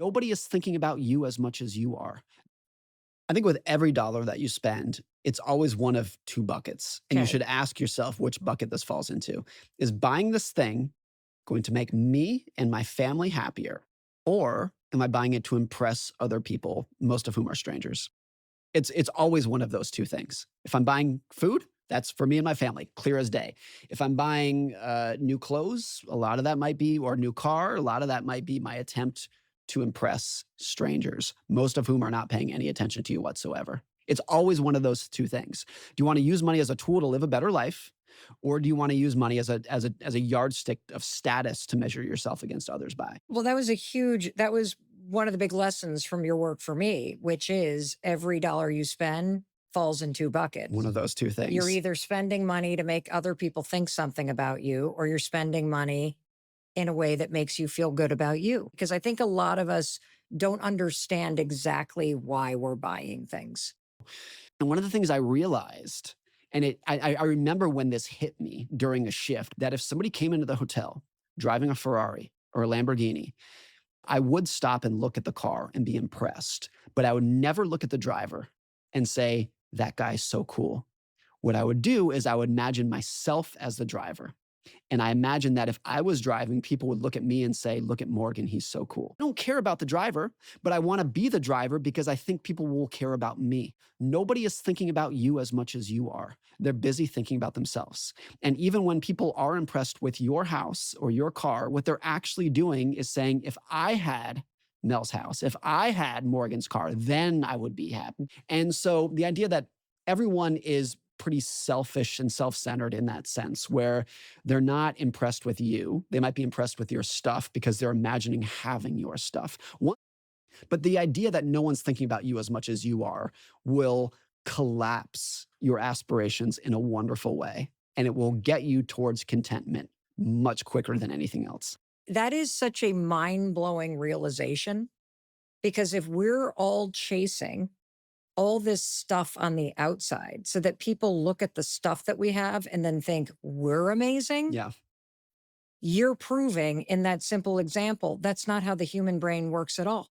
nobody is thinking about you as much as you are. I think with every dollar that you spend, it's always one of two buckets. And you Okay. should ask yourself which bucket this falls into. Is buying this thing going to make me and my family happier? Or am I buying it to impress other people, most of whom are strangers? It's always one of those two things. If I'm buying food, that's for me and my family, clear as day. If I'm buying new clothes, a lot of that might be, or a new car, a lot of that might be my attempt to impress strangers, most of whom are not paying any attention to you whatsoever. It's always one of those two things. Do you want to use money as a tool to live a better life, or do you want to use money as a yardstick of status to measure yourself against others by? Well, that was one of the big lessons from your work for me, which is every dollar you spend falls in two One buckets. of those two You're things. either spending money to make other people think something about you, or you're spending money in a way that makes you feel good about you. Because I think a lot of us don't understand exactly why we're buying things. And one of the things I realized, and I remember when this hit me during a shift, that if somebody came into the hotel driving a Ferrari or a Lamborghini, I would stop and look at the car and be impressed, but I would never look at the driver and say, that guy's so cool. What I would do is I would imagine myself as the driver. And I imagine that if I was driving, people would look at me and say, look at Morgan, he's so cool. I don't care about the driver, but I want to be the driver because I think people will care about me. Nobody is thinking about you as much as you are. They're busy thinking about themselves. And even when people are impressed with your house or your car, what they're actually doing is saying, if I had Mel's house, if I had Morgan's car, then I would be happy. And so the idea that everyone is pretty selfish and self-centered in that sense, where they're not impressed with you. They might be impressed with your stuff because they're imagining having your stuff. But the idea that no one's thinking about you as much as you are will collapse your aspirations in a wonderful way. And it will get you towards contentment much quicker than anything else. That is such a mind blowing realization because if we're all chasing all this stuff on the outside so that people look at the stuff that we have and then think we're amazing, Yeah. you're proving in that simple example that's not how the human brain works at all.